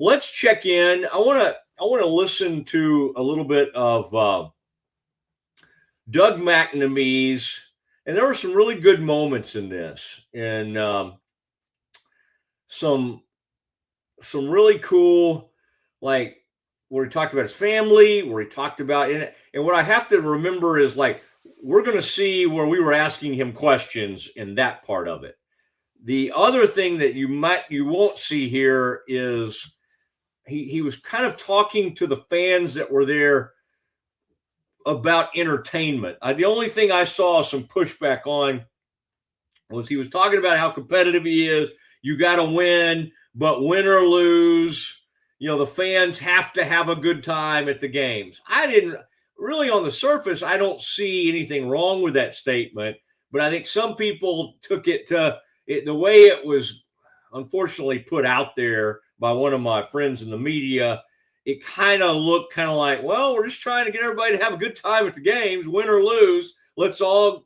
let's check in. I want to listen to a little bit of Doug McNamee's, and there were some really good moments in this, and some really cool, like where he talked about his family, where he talked about and what I have to remember is like we're going to see where we were asking him questions in that part of it. The other thing that you won't see here is he was kind of talking to the fans that were there about entertainment. The only thing I saw some pushback on was he was talking about how competitive he is. You got to win, but win or lose, the fans have to have a good time at the games. I didn't really, on the surface, I don't see anything wrong with that statement, but I think some people took it to the way it was unfortunately put out there by one of my friends in the media. It kind of looked kind of like, well, we're just trying to get everybody to have a good time at the games, win or lose. Let's all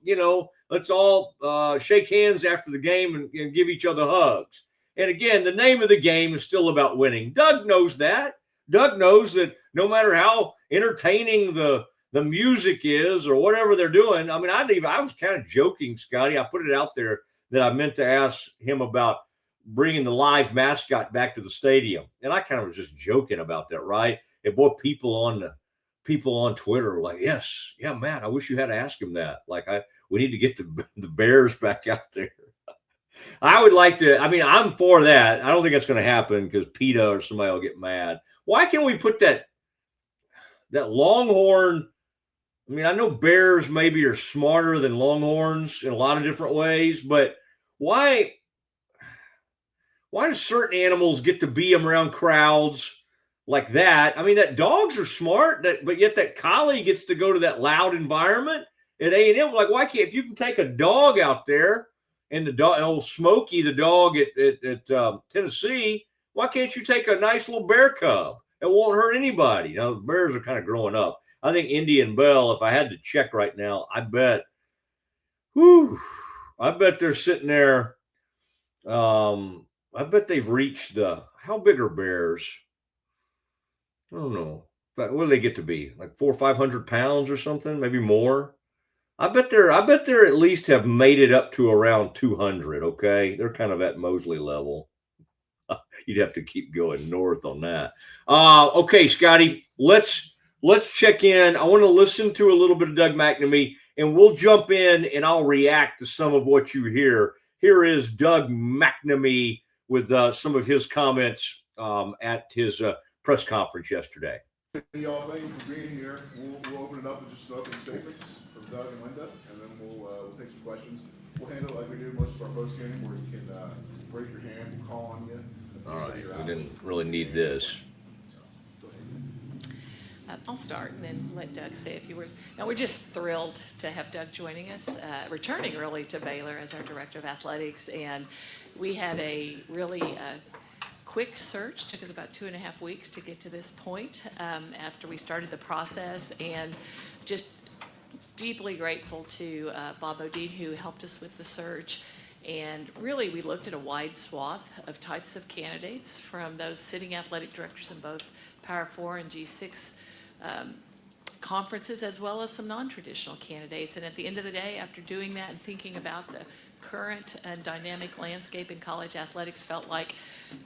shake hands after the game and give each other hugs. And again, the name of the game is still about winning. Doug knows that. Doug knows that no matter how entertaining the music is or whatever they're doing. I mean, I was kind of joking, Scotty. I put it out there that I meant to ask him about bringing the live mascot back to the stadium. And I kind of was just joking about that, right? And boy, people on Twitter were like, yes, yeah, Matt, I wish you had asked him that. Like, we need to get the Bears back out there. I would like to, I'm for that. I don't think that's going to happen because PETA or somebody will get mad. Why can't we put that Longhorn? I know bears maybe are smarter than Longhorns in a lot of different ways, but why do certain animals get to be around crowds like that? That dogs are smart, but yet that collie gets to go to that loud environment at A&M. Like, why can't, if you can take a dog out there and the dog, old Smokey, the dog at Tennessee, why can't you take a nice little bear cub? It won't hurt anybody. The bears are kind of growing up. I think Indy and Bell, if I had to check right now, I bet they're sitting there. I bet they've reached how big are bears? I don't know. But what do they get to be? Like 400 or 500 pounds or something, maybe more. I bet they're at least have made it up to around 200. Okay. They're kind of at Mosley level. You'd have to keep going north on that. Okay, Scotty, let's check in. I want to listen to a little bit of Doug McNamee, and we'll jump in and I'll react to some of what you hear. Here is Doug McNamee with some of his comments at his press conference yesterday. Hey, y'all, thank you for being here. We'll open it up with just some opening statements from Doug and Linda, and then we'll take some questions. We'll handle it like we do most of our post game, where you can raise your hand, we'll call on you. All right, we didn't really need this. I'll start and then let Doug say a few words. Now, we're just thrilled to have Doug joining us, returning really to Baylor as our Director of Athletics. And we had a really quick search. Took us about 2.5 weeks to get to this point after we started the process. And just deeply grateful to Bob Odine, who helped us with the search. And really, we looked at a wide swath of types of candidates, from those sitting athletic directors in both Power 4 and G6 conferences, as well as some non-traditional candidates. And at the end of the day, after doing that and thinking about the current and dynamic landscape in college athletics, felt like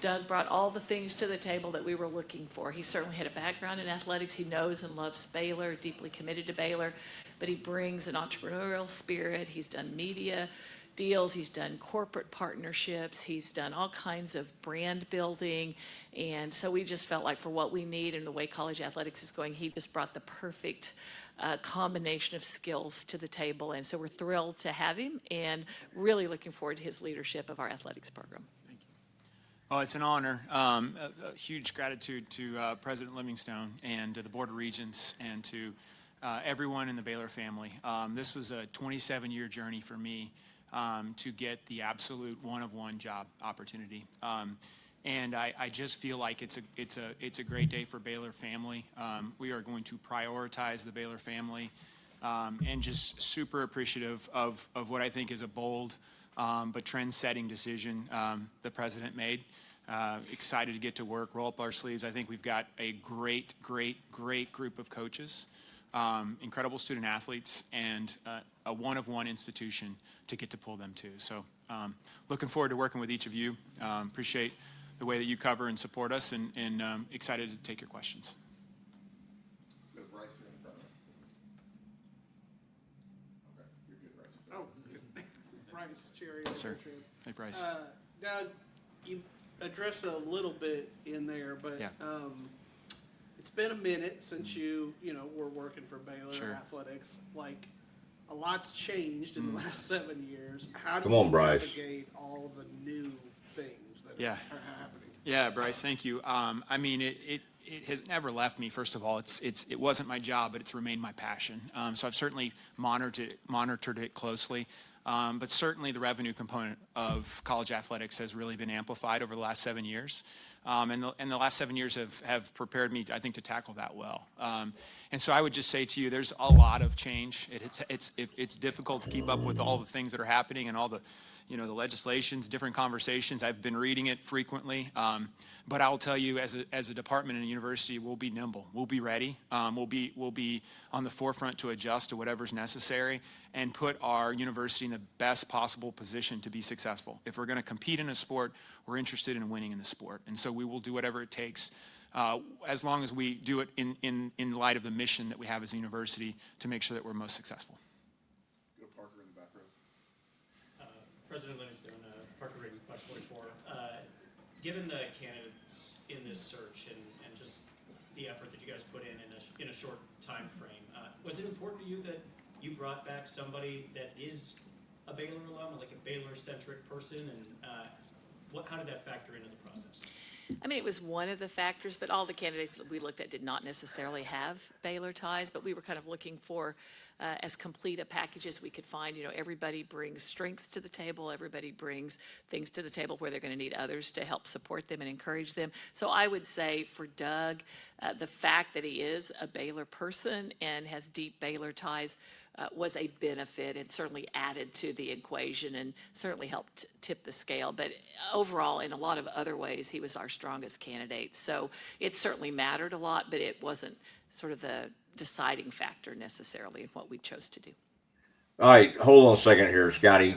Doug brought all the things to the table that we were looking for. He certainly had a background in athletics. He knows and loves Baylor, deeply committed to Baylor, but he brings an entrepreneurial spirit. He's done media deals, he's done corporate partnerships, he's done all kinds of brand building. And so we just felt like, for what we need and the way college athletics is going, he just brought the perfect combination of skills to the table. And so we're thrilled to have him and really looking forward to his leadership of our athletics program. Thank you. Well, it's an honor. A huge gratitude to President Livingstone and to the Board of Regents and to everyone in the Baylor family. This was a 27-year journey for me to get the absolute one-of-one job opportunity. And I just feel like it's a great day for Baylor family. We are going to prioritize the Baylor family, and just super appreciative of what I think is a bold but trend-setting decision the president made. excited to get to work, roll up our sleeves. I think we've got a great group of coaches, incredible student athletes, and a one-of-one institution to get to pull them to. So looking forward to working with each of you. Appreciate the way that you cover and support us, and excited to take your questions. We have Bryce here in front of us. Okay, you're good, Bryce. Oh, Bryce Cherry. Yes, sir. Hey, Bryce. Doug, you addressed a little bit in there, but Yeah. It's been a minute since you were working for Baylor Sure. Athletics. Like, a lot's changed in the last 7 years. How do Come you on, Bryce. navigate all of the new things that Yeah. are happening? Yeah, Bryce, thank you. I mean, it has never left me. First of all, it wasn't my job, but it's remained my passion. So I've certainly monitored it closely. But certainly the revenue component of college athletics has really been amplified over the last 7 years. And the last 7 years have prepared me, I think, to tackle that well. And so I would just say to you, there's a lot of change. It's difficult to keep up with all the things that are happening and all the the legislations, different conversations. I've been reading it frequently. But I'll tell you, as a department in a university, we'll be nimble. We'll be ready. We'll be on the forefront to adjust to whatever's necessary and put our university in the best possible position to be successful. If we're going to compete in a sport, we're interested in winning in the sport. And so we will do whatever it takes, as long as we do it in light of the mission that we have as a university to make sure that we're most successful. Go to Parker in the back row. President Livingstone, Parker Reagan, Class 44. Given the candidates in this search and just the effort that you guys put in a short time frame, was it important to you that you brought back somebody that is a Baylor alum, like a Baylor-centric person, and how did that factor into the process? I mean, it was one of the factors, but all the candidates that we looked at did not necessarily have Baylor ties, but we were kind of looking for as complete a package as we could find. Everybody brings strengths to the table. Everybody brings things to the table where they're going to need others to help support them and encourage them. So I would say for Doug, the fact that he is a Baylor person and has deep Baylor ties was a benefit and certainly added to the equation and certainly helped tip the scale. But overall, in a lot of other ways, he was our strongest candidate. So it certainly mattered a lot, but it wasn't sort of the deciding factor necessarily in what we chose to do. All right, hold on a second here, Scotty.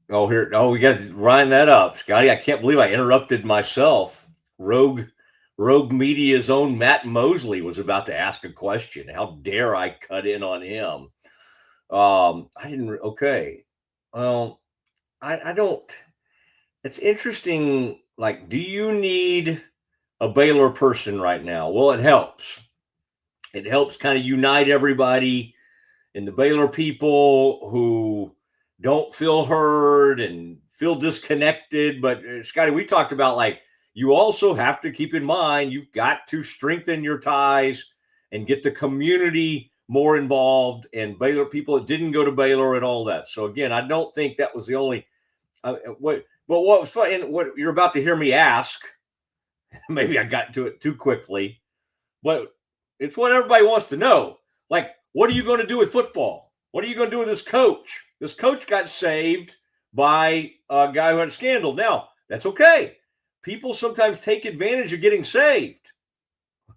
We got to line that up, Scotty. I can't believe I interrupted myself. Rogue Media's own Matt Mosley was about to ask a question. How dare I cut in on him? I didn't. Okay. Well, I don't. It's interesting. Like, do you need a Baylor person right now? Well, it helps. It helps kind of unite everybody and the Baylor people who don't feel heard and feel disconnected. But Scotty, we talked about, like, you also have to keep in mind, you've got to strengthen your ties and get the community more involved and Baylor people that didn't go to Baylor and all that. So again, I don't think that was the only, what was fun, and what you're about to hear me ask, maybe I got to it too quickly, but it's what everybody wants to know. Like, what are you going to do with football? What are you going to do with this coach? This coach got saved by a guy who had a scandal. Now, that's okay. People sometimes take advantage of getting saved,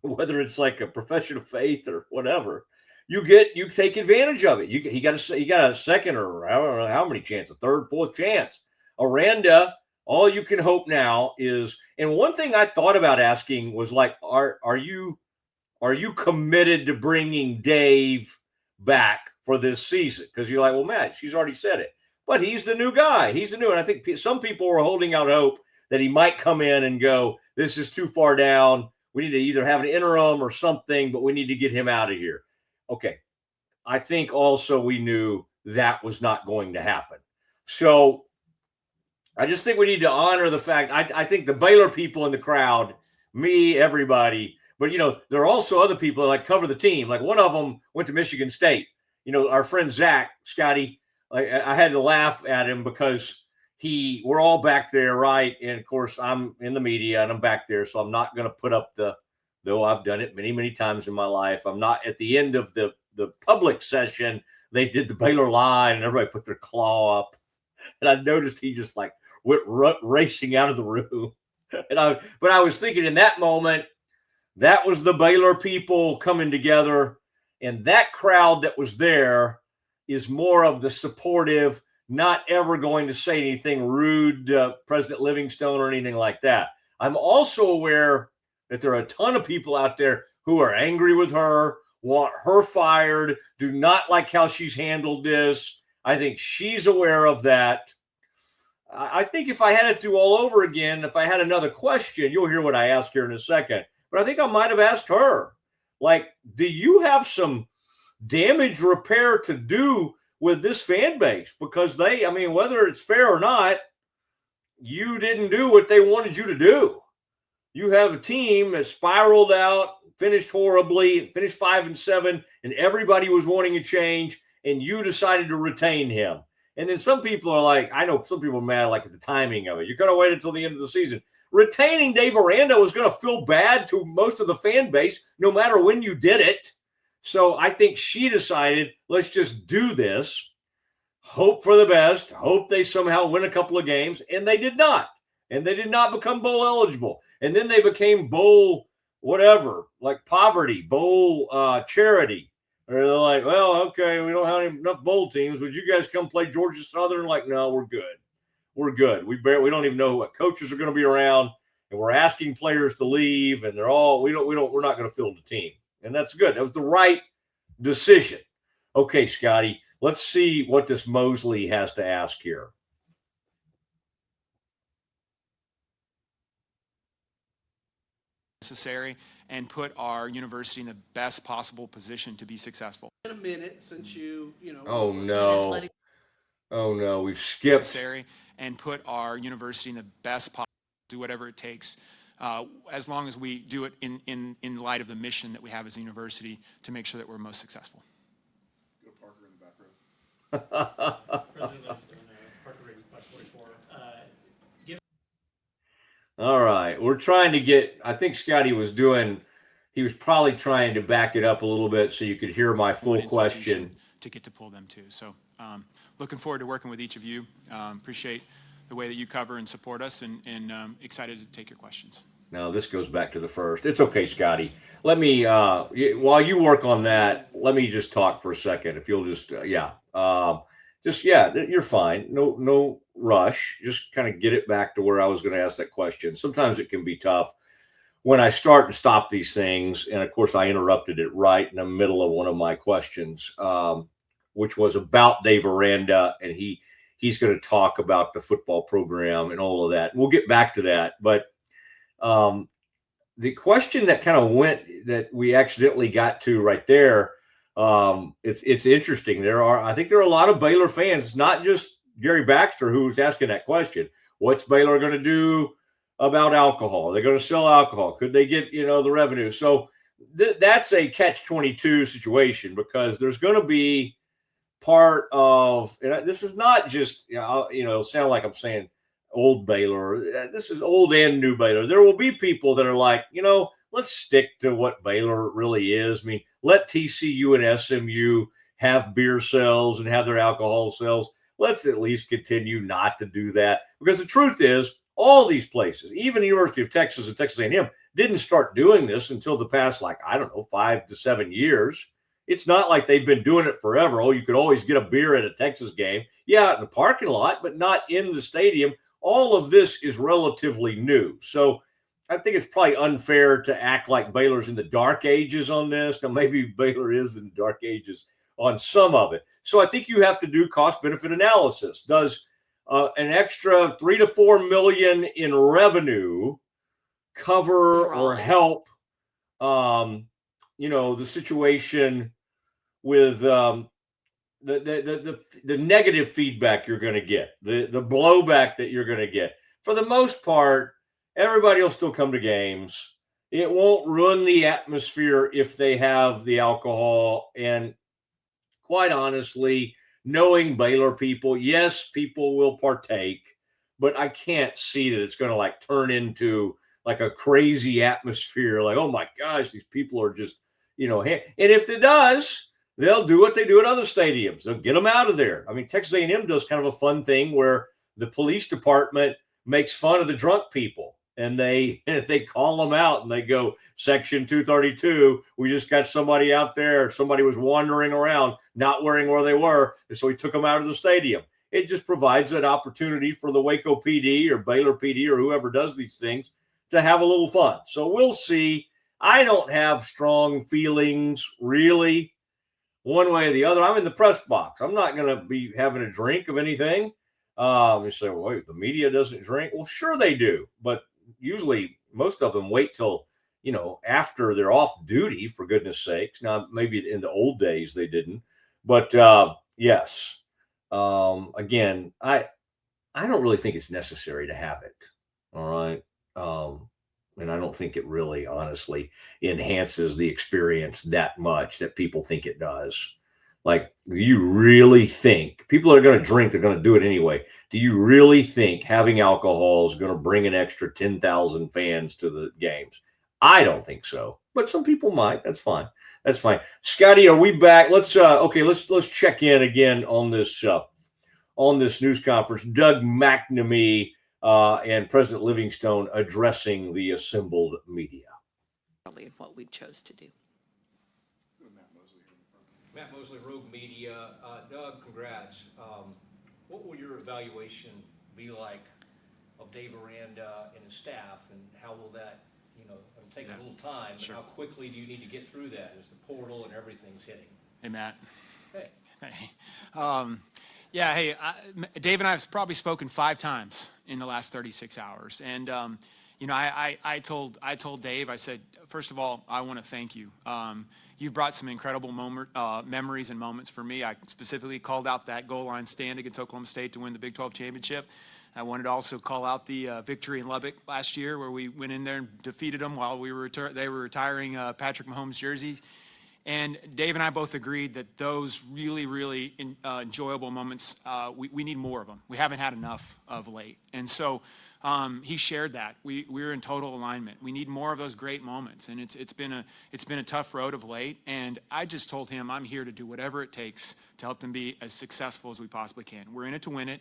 whether it's like a profession of faith or whatever. You take advantage of it. You got a second, or I don't know how many chances, a third, fourth chance. Aranda, all you can hope now is, and one thing I thought about asking was, like, are you committed to bringing Dave back for this season? Because you're like, well, Matt, she's already said it. But he's the new guy. He's the new. And I think some people were holding out hope that he might come in and go, this is too far down. We need to either have an interim or something, but we need to get him out of here. Okay. I think also we knew that was not going to happen. So I just think we need to honor the fact. I think the Baylor people in the crowd, me, everybody, but, there are also other people that, like, cover the team. Like, one of them went to Michigan State. Our friend Zach, Scotty, I had to laugh at him because we're all back there, right? And, of course, I'm in the media and I'm back there, so I'm not going to put up though I've done it many, many times in my life, I'm not at the end of the public session. They did the Baylor line and everybody put their claw up. And I noticed he just, like, went racing out of the room. But I was thinking in that moment, that was the Baylor people coming together, and that crowd that was there is more of the supportive, not ever going to say anything rude to President Livingstone or anything like that. I'm also aware that there are a ton of people out there who are angry with her, want her fired, do not like how she's handled this. I think she's aware of that. I think if I had it do all over again, if I had another question, you'll hear what I ask here in a second, but I think I might have asked her, like, do you have some damage repair to do with this fan base? Because whether it's fair or not, you didn't do what they wanted you to do. You have a team that spiraled out, finished horribly, finished 5-7, and everybody was wanting a change, and you decided to retain him. And then some people are like, I know some people are mad like at the timing of it. You could have waited until the end of the season. Retaining Dave Aranda was going to feel bad to most of the fan base, no matter when you did it. So I think she decided, let's just do this, hope for the best, hope they somehow win a couple of games, and they did not. And they did not become bowl eligible. And then they became bowl whatever, like poverty, bowl charity. Or they're like, well, okay, we don't have enough bowl teams. Would you guys come play Georgia Southern? Like, no, we're good. We're good. We don't even know what coaches are going to be around, and we're asking players to leave, and we're not going to field the team. And that's good. That was the right decision. Okay, Scotty, let's see what this Mosley has to ask here. Necessary and put our university in the best possible position to be successful. In a minute since you know. Oh no, we've skipped. Necessary and put our university in the best possible, do whatever it takes, as long as we do it in light of the mission that we have as a university to make sure that we're most successful. Go Parker in the back row. President Livingston, Parker Reagan, Class 44. All right. We're trying to get, I think Scotty was probably trying to back it up a little bit so you could hear my full question. To get to pull them too. So looking forward to working with each of you. Appreciate the way that you cover and support us, and excited to take your questions. Now, this goes back to the first. It's okay, Scotty. Let me, while you work on that, let me just talk for a second. If you'll just, you're fine. No rush. Just kind of get it back to where I was going to ask that question. Sometimes it can be tough when I start and stop these things. And of course, I interrupted it right in the middle of one of my questions, which was about Dave Aranda, and he's going to talk about the football program and all of that. We'll get back to that. But the question that kind of that we accidentally got to right there, it's interesting. I think there are a lot of Baylor fans. It's not just Gary Baxter who's asking that question. What's Baylor going to do about alcohol? They're going to sell alcohol. Could they get, the revenue? So that's a catch-22 situation, because there's going to be part of, and this is not just, it'll sound like I'm saying old Baylor. This is old and new Baylor. There will be people that are like, let's stick to what Baylor really is. I mean, let TCU and SMU have beer sales and have their alcohol sales. Let's at least continue not to do that, because the truth is, all these places, even the University of Texas and Texas A&M, didn't start doing this until the past, 5 to 7 years. It's not like they've been doing it forever. Oh, you could always get a beer at a Texas game. Yeah, in the parking lot, but not in the stadium. All of this is relatively new. So I think it's probably unfair to act like Baylor's in the dark ages on this. Now, maybe Baylor is in the dark ages on some of it. So I think you have to do cost-benefit analysis. Does an extra $3 to $4 million in revenue cover or help, the situation with the negative feedback you're going to get, the blowback that you're going to get? For the most part, everybody will still come to games. It won't ruin the atmosphere if they have the alcohol. And quite honestly, knowing Baylor people, yes, people will partake, but I can't see that it's going to turn into a crazy atmosphere. Like, oh my gosh, these people are just, and if it does, they'll do what they do at other stadiums. They'll get them out of there. I mean, Texas A&M does kind of a fun thing where the police department makes fun of the drunk people. and they call them out and they go, Section 232, we just got somebody out there. Somebody was wandering around, not wearing where they were. And so we took them out of the stadium. It just provides an opportunity for the Waco PD or Baylor PD or whoever does these things to have a little fun. So we'll see. I don't have strong feelings really one way or the other. I'm in the press box. I'm not going to be having a drink of anything. You say, well, wait, the media doesn't drink. Well, sure they do. But usually most of them wait till, after they're off duty, for goodness sakes. Now, maybe in the old days they didn't. But yes. Again, I don't really think it's necessary to have it. All right. And I don't think it really honestly enhances the experience that much that people think it does. Like, do you really think people are going to drink? They're going to do it anyway. Do you really think having alcohol is going to bring an extra 10,000 fans to the games? I don't think so, but some people might. That's fine. That's fine. Scotty, are we back? Let's check in again on this news conference. Doug McNamee and President Livingstone addressing the assembled media. Probably what we chose to do. Matt Mosley, Rogue Media. Doug, congrats. What will your evaluation be like of Dave Aranda and his staff, and how will that, it'll take a little time, but Sure. how quickly do you need to get through that as the portal and everything's hitting? Hey, Matt. Hey. Hey. Dave and I have probably spoken 5 times in the last 36 hours. And, I told Dave, I said, first of all, I want to thank you. You brought some incredible memories and moments for me. I specifically called out that goal line stand against Oklahoma State to win the Big 12 championship. I wanted to also call out the victory in Lubbock last year where we went in there and defeated them while they were retiring Patrick Mahomes jerseys. And Dave and I both agreed that those really, really enjoyable moments, we need more of them. We haven't had enough of late. And so he shared that. We're in total alignment. We need more of those great moments. And it's been a tough road of late. And I just told him I'm here to do whatever it takes to help them be as successful as we possibly can. We're in it to win it.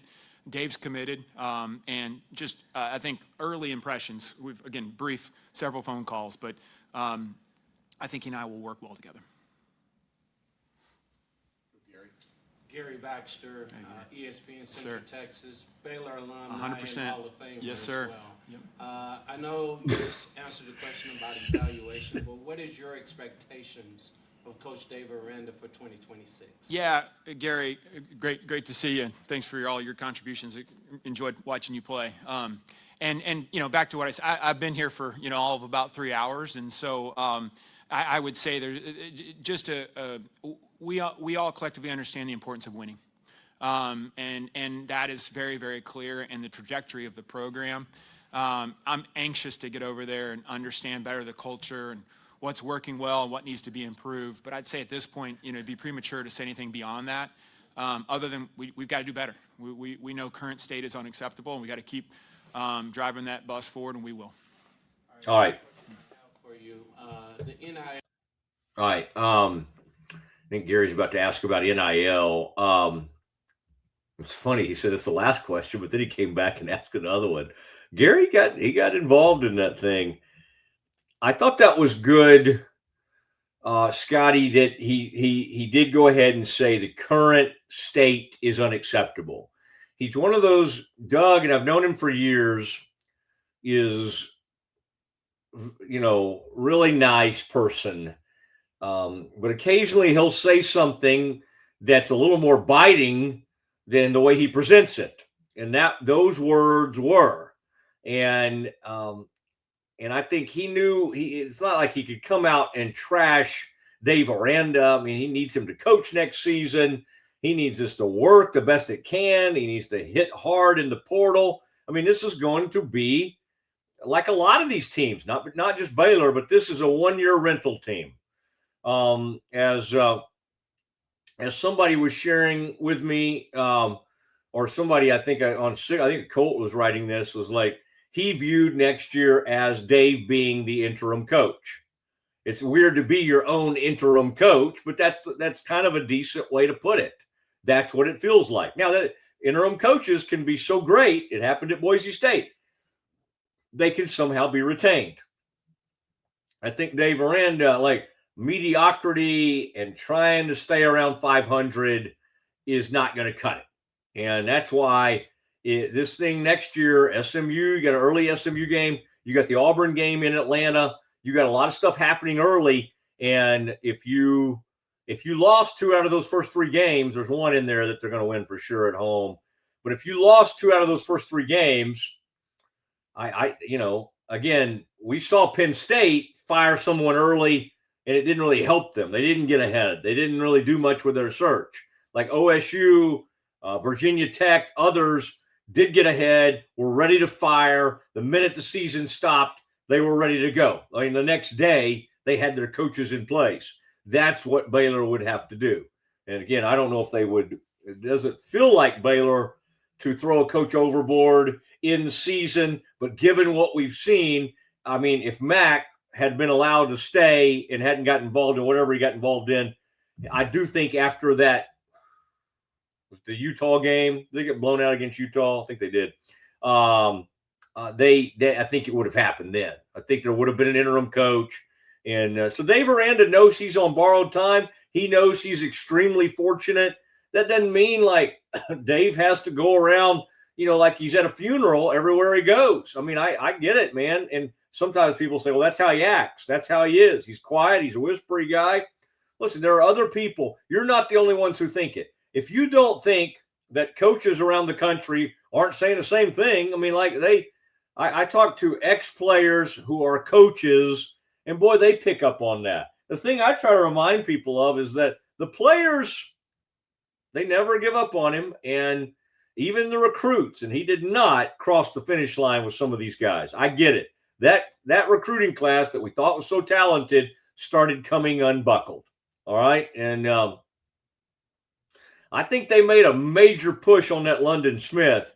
Dave's committed. And just, I think, early impressions. We've, again, brief several phone calls. But I think he and I will work well together. Gary Baxter, ESPN Sir. Central Texas, Baylor alumni 100%. and Hall of Fame. Yes, sir. As well. Yep. I know you just answered the question about evaluation, but what is your expectations of Coach Dave Aranda for 2026? Yeah, Gary, great to see you. Thanks for all your contributions. Enjoyed watching you play. And back to what I said, I've been here for all of about 3 hours, and so I would say there just we all collectively understand the importance of winning, and that is very, very clear in the trajectory of the program. I'm anxious to get over there and understand better the culture and what's working well and what needs to be improved. But I'd say at this point, it'd be premature to say anything beyond that, other than we've got to do better. We know current state is unacceptable, and we got to keep driving that bus forward, and we will. All right. For you, the NIL. All right. I think Gary's about to ask about NIL. It's funny. He said it's the last question, but then he came back and asked another one. Gary got involved in that thing. I thought that was good, Scotty, that he did go ahead and say the current state is unacceptable. He's one of those, Doug, and I've known him for years, is, really nice person. But occasionally he'll say something that's a little more biting than the way he presents it. And those words were, and I think he knew it's not like he could come out and trash Dave Aranda. I mean, he needs him to coach next season. He needs us to work the best it can. He needs to hit hard in the portal. I mean, this is going to be like a lot of these teams, not just Baylor, but this is a one-year rental team. As somebody was sharing with me, or somebody, I think Colt was writing this, was like, he viewed next year as Dave being the interim coach. It's weird to be your own interim coach, but that's kind of a decent way to put it. That's what it feels like. Now, that interim coaches can be so great. It happened at Boise State. they can somehow be retained. I think Dave Aranda, like mediocrity and trying to stay around 500 is not going to cut it. And that's why this thing next year, SMU, you got an early SMU game. You got the Auburn game in Atlanta. You got a lot of stuff happening early. And if you lost 2 out of those first 3 games, there's one in there that they're going to win for sure at home. But if you lost 2 out of those first 3 games, again, we saw Penn State fire someone early, and it didn't really help them. They didn't get ahead. They didn't really do much with their search. Like OSU, Virginia Tech, others did get ahead, were ready to fire. The minute the season stopped, they were ready to go. I mean, the next day, they had their coaches in place. That's what Baylor would have to do. And again, I don't know if they would. It doesn't feel like Baylor to throw a coach overboard in the season, but given what we've seen, I mean, if Mac had been allowed to stay and hadn't gotten involved in whatever he got involved in, I do think after that, was the Utah game, did they get blown out against Utah? I think they did. I think it would have happened then. I think there would have been an interim coach. And so Dave Aranda knows he's on borrowed time. He knows he's extremely fortunate. That doesn't mean like Dave has to go around, like he's at a funeral everywhere he goes. I mean, I get it, man. And sometimes people say, well, that's how he acts. That's how he is. He's quiet. He's a whispery guy. Listen, there are other people. You're not the only ones who think it. If you don't think that coaches around the country aren't saying the same thing, I mean, like I talk to ex-players who are coaches, and boy, they pick up on that. The thing I try to remind people of is that the players, they never give up on him, and even the recruits, and he did not cross the finish line with some of these guys. I get it. That recruiting class that we thought was so talented started coming unbuckled. All right, and I think they made a major push on that London Smith.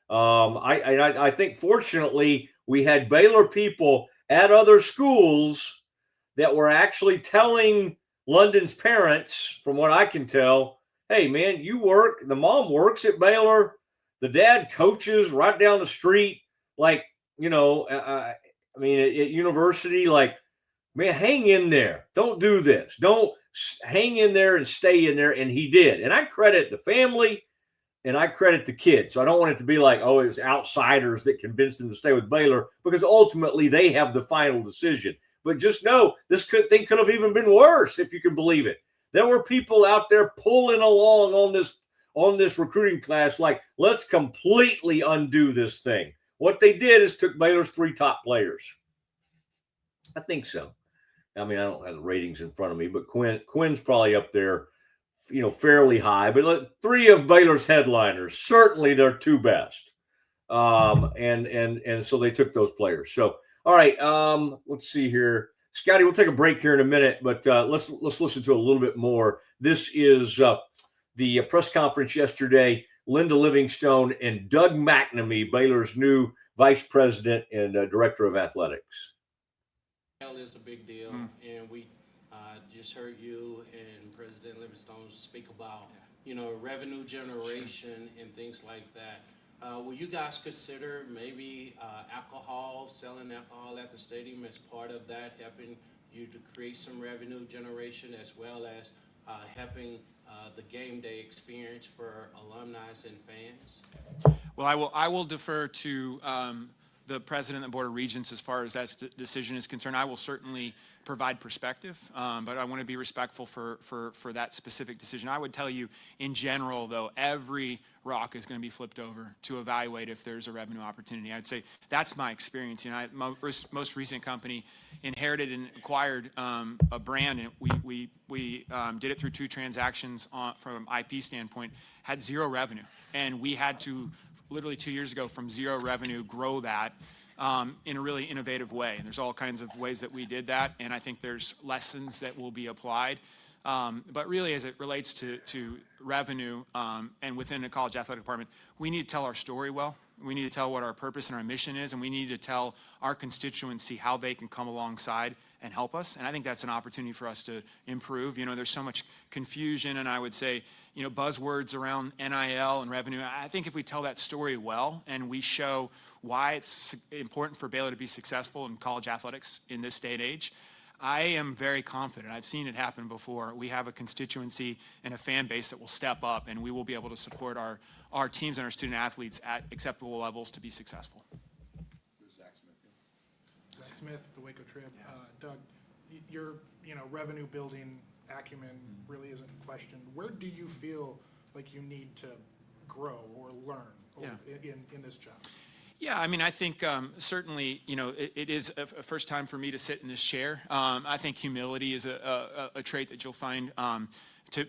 I think fortunately we had Baylor people at other schools that were actually telling London's parents, from what I can tell, hey, man, the mom works at Baylor. The dad coaches right down the street. Like, at university, like, man, hang in there. Don't do this. Don't hang in there and stay in there. And he did. And I credit the family and I credit the kids. So I don't want it to be like, oh, it was outsiders that convinced him to stay with Baylor, because ultimately they have the final decision. But just know this thing could have even been worse, if you can believe it. There were people out there pulling along on this recruiting class like, let's completely undo this thing. What they did is took Baylor's 3 top players. I think so. I mean, I don't have the ratings in front of me, but Quinn's probably up there, fairly high. But 3 of Baylor's headliners, certainly their 2 best. And so they took those players. So, all right, let's see here. Scotty, we'll take a break here in a minute, but let's listen to a little bit more. This is the press conference yesterday. Linda Livingstone and Doug McNamee, Baylor's new vice president and director of athletics. It's a big deal, and we just heard you and President Livingstone speak about, revenue generation and things like that. Will you guys consider maybe selling alcohol at the stadium as part of that, helping you to create some revenue generation, as well as helping the game day experience for alumni and fans? Well, I will defer to the president of the Board of Regents as far as that decision is concerned. I will certainly provide perspective, but I want to be respectful for that specific decision. I would tell you, in general, though, every rock is going to be flipped over to evaluate if there's a revenue opportunity. I'd say that's my experience. My most recent company inherited and acquired a brand, and we did it through 2 transactions from IP standpoint, had 0 revenue, and we had to literally 2 years ago, from 0 revenue, grow that in a really innovative way. And there's all kinds of ways that we did that, and I think there's lessons that will be applied. But really, as it relates to revenue and within the college athletic department, we need to tell our story well. We need to tell what our purpose and our mission is, and we need to tell our constituency how they can come alongside and help us. And I think that's an opportunity for us to improve. You know, there's so much confusion, and I would say, you know, buzzwords around NIL and revenue. I think if we tell that story well and we show why it's important for Baylor to be successful in college athletics in this day and age, I am very confident. I've seen it happen before. We have a constituency and a fan base that will step up, and we will be able to support our teams and our student athletes at acceptable levels to be successful. Zach Smith. Zach Smith, the Waco trip. Doug, your revenue building acumen really isn't questioned. Where do you feel like you need to grow or learn in this job? Yeah, I mean, I think certainly, you know, it is a first time for me to sit in this chair. I think humility is a trait that you'll find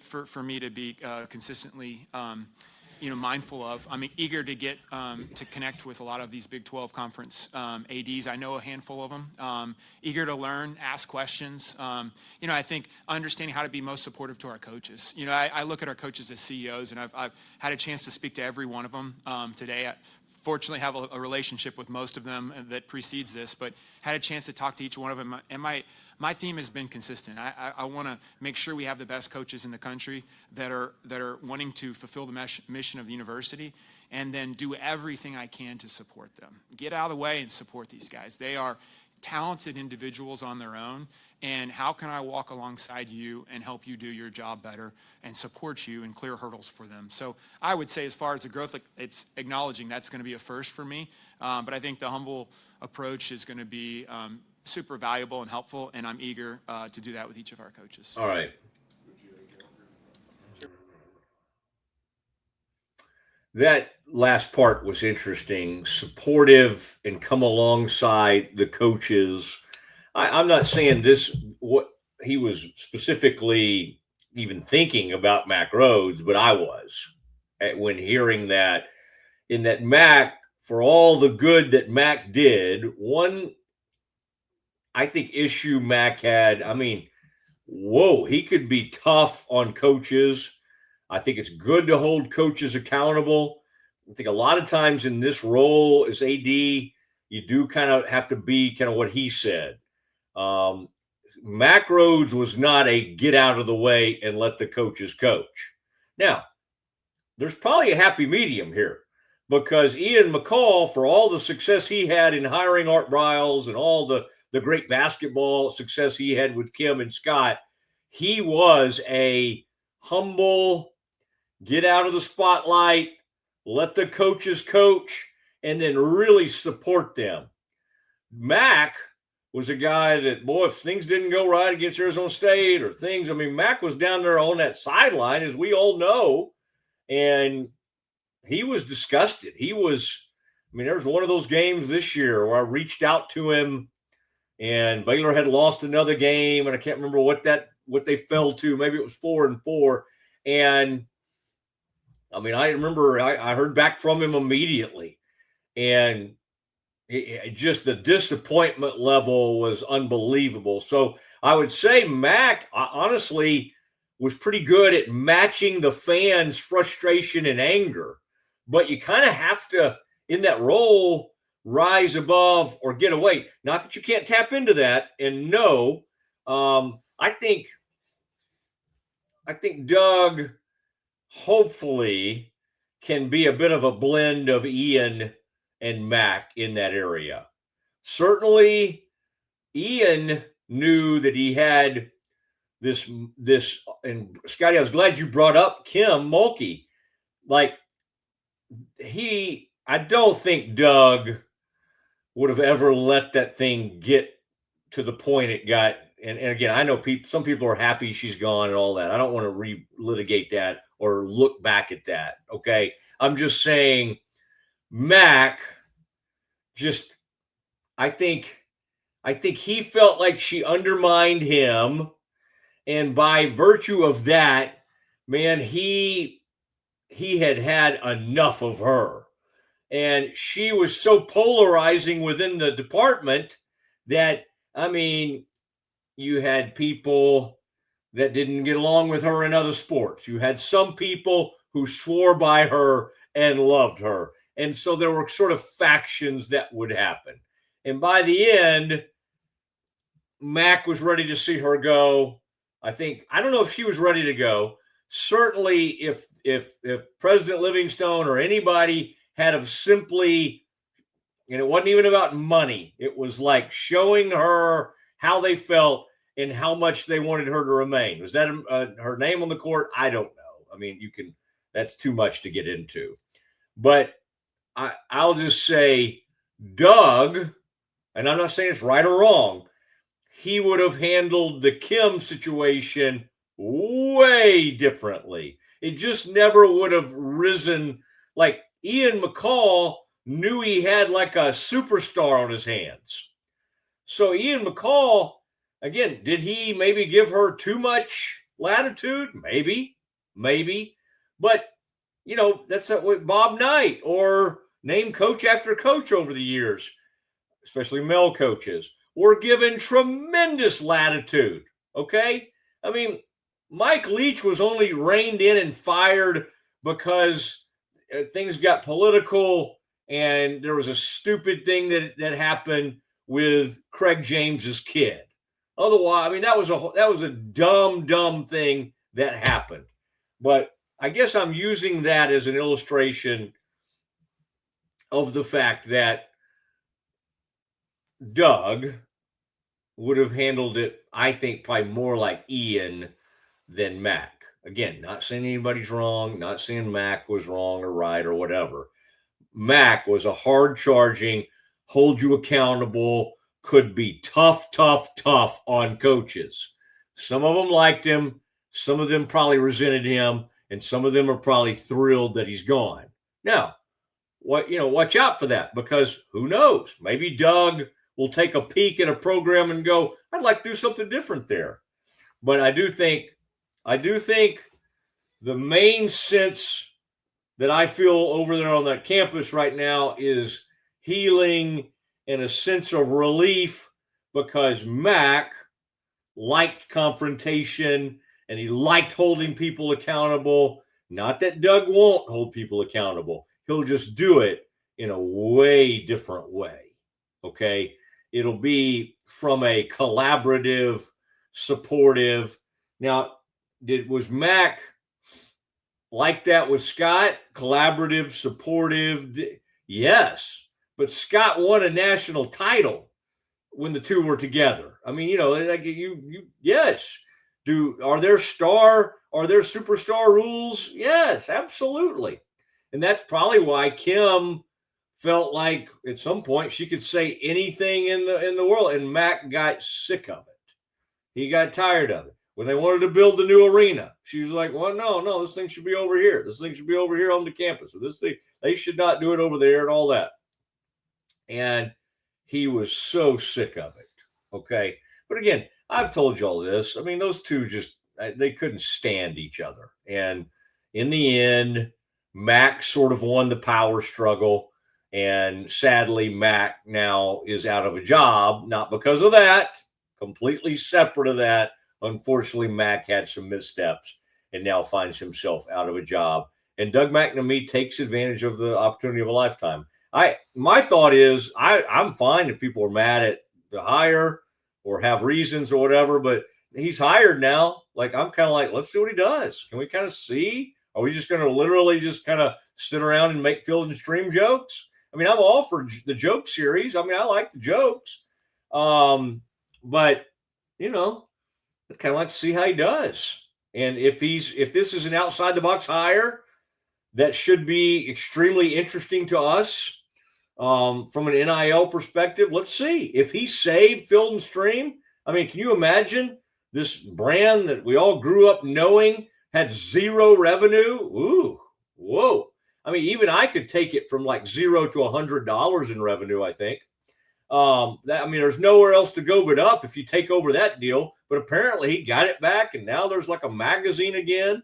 for me to be consistently, you know, mindful of. I'm eager to get to connect with a lot of these Big 12 conference ADs. I know a handful of them. Eager to learn, ask questions. You know, I think understanding how to be most supportive to our coaches. You know, I look at our coaches as CEOs, and I've had a chance to speak to every one of them today. Fortunately have a relationship with most of them that precedes this, but had a chance to talk to each one of them. And my theme has been consistent. I want to make sure we have the best coaches in the country that are wanting to fulfill the mission of the university, and then do everything I can to support them. Get out of the way and support these guys. They are talented individuals on their own, and how can I walk alongside you and help you do your job better and support you and clear hurdles for them? So I would say, as far as the growth, it's acknowledging that's going to be a first for me, but I think the humble approach is going to be super valuable and helpful, and I'm eager to do that with each of our coaches. All right. That last part was interesting, supportive and come alongside the coaches. I'm not saying this, what he was specifically even thinking about Mac Rhodes, but I was when hearing that, in that Mac, for all the good that Mac did, one, I think, issue Mac had, I mean, whoa, he could be tough on coaches. I think it's good to hold coaches accountable. I think a lot of times in this role as AD, you do kind of have to be kind of what he said. Mac Rhodes was not a get out of the way and let the coaches coach. Now, there's probably a happy medium here, because Ian McCall, for all the success he had in hiring Art Briles and all the great basketball success he had with Kim and Scott, he was a humble, get out of the spotlight, let the coaches coach, and then really support them. Mac was a guy that, boy, if things didn't go right against Arizona State or things, I mean, Mac was down there on that sideline, as we all know, and he was disgusted. He was, I mean, there was one of those games this year where I reached out to him, and Baylor had lost another game, and I can't remember what they fell to. Maybe it was 4-4. And I mean, I remember I heard back from him immediately, and just the disappointment level was unbelievable. So I would say Mac, honestly, was pretty good at matching the fans' frustration and anger. But you kind of have to, in that role, rise above or get away. Not that you can't tap into that. And no, I think Doug hopefully can be a bit of a blend of Ian and Mac in that area. Certainly, Ian knew that he had this, and Scotty, I was glad you brought up Kim Mulkey. Like, I don't think Doug would have ever let that thing get to the point it got. And again, I know some people are happy she's gone and all that. I don't want to relitigate that or look back at that. Okay. I'm just saying, Mac, I think he felt like she undermined him. And by virtue of that, man, he had enough of her. And she was so polarizing within the department that, I mean, you had people that didn't get along with her in other sports. You had some people who swore by her and loved her. And so there were sort of factions that would happen. And by the end, Mac was ready to see her go. I don't know if she was ready to go. Certainly, if President Livingstone or anybody had have simply, and it wasn't even about money, it was like showing her how they felt and how much they wanted her to remain. Was that her name on the court? I don't know. I mean, that's too much to get into. But I'll just say, Doug, and I'm not saying it's right or wrong, he would have handled the Kim situation way differently. It just never would have risen. Like Ian McCall knew he had like a superstar on his hands. So Ian McCall, again, did he maybe give her too much latitude? Maybe. But, that's what Bob Knight, or name coach after coach over the years, especially male coaches, were given tremendous latitude, okay? I mean, Mike Leach was only reined in and fired because things got political and there was a stupid thing that happened with Craig James's kid. Otherwise, I mean, that was a dumb thing that happened. But I guess I'm using that as an illustration of the fact that Doug would have handled it, I think, probably more like Ian than Mac. Again, not saying anybody's wrong, not saying Mac was wrong or right or whatever. Mac was a hard-charging, hold you accountable, could be tough on coaches. Some of them liked him, some of them probably resented him, and some of them are probably thrilled that he's gone. Now, watch out for that, because who knows? Maybe Doug will take a peek at a program and go, I'd like to do something different there. But I do think the main sense that I feel over there on that campus right now is healing and a sense of relief, because Mac liked confrontation and he liked holding people accountable. Not that Doug won't hold people accountable. He'll just do it in a way different way. Okay? It'll be from a collaborative, supportive. Now, was Mac like that with Scott? Collaborative, supportive? Yes. But Scott won a national title when the two were together. I mean, yes. Are there superstar rules? Yes, absolutely. And that's probably why Kim felt like at some point she could say anything in the world, and Mac got sick of it. He got tired of it. When they wanted to build the new arena, she was like, well, no, this thing should be over here. This thing should be over here on the campus. So this thing, they should not do it over there and all that. And he was so sick of it. Okay. But again, I've told you all this. I mean, those two they couldn't stand each other. And in the end, Mac sort of won the power struggle. And sadly, Mac now is out of a job, not because of that, completely separate of that. Unfortunately, Mac had some missteps and now finds himself out of a job. And Doug McNamee takes advantage of the opportunity of a lifetime. My thought is I'm fine if people are mad at the hire or have reasons or whatever, but he's hired now. Like, I'm kind of like, let's see what he does. Can we kind of see? Are we just going to literally just kind of sit around and make Field and Stream jokes? I mean, I'm all for the joke series. I mean, I like the jokes. But, I'd kind of like to see how he does. And if this is an outside the box hire that should be extremely interesting to us from an NIL perspective, let's see. If he saved Field and Stream, I mean, can you imagine this brand that we all grew up knowing had zero revenue? Ooh, whoa. I mean, even I could take it from like $0 to $100 in revenue, I think. There's nowhere else to go but up if you take over that deal. But apparently he got it back, and now there's like a magazine again.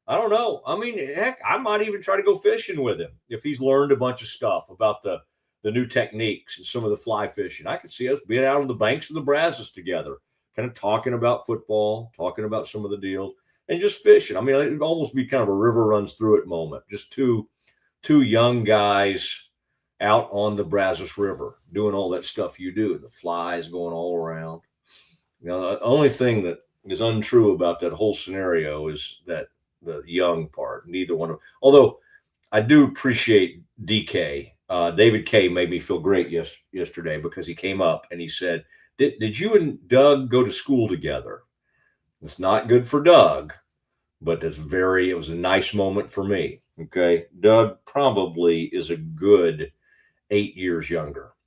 I don't know. I mean, heck, I might even try to go fishing with him if he's learned a bunch of stuff about the new techniques and some of the fly fishing. I could see us being out on the banks of the Brazos together, kind of talking about football, talking about some of the deals, and just fishing. I mean, it'd almost be kind of a river runs through it moment. Just two young guys out on the Brazos River doing all that stuff you do, the flies going all around. You know, the only thing that is untrue about that whole scenario is that the young part. Neither one of, although I do appreciate DK. David K made me feel great yesterday because he came up and he said, "Did you and Doug go to school together?" It's not good for Doug, but it was a nice moment for me. Okay. Doug probably is a good 8 years younger.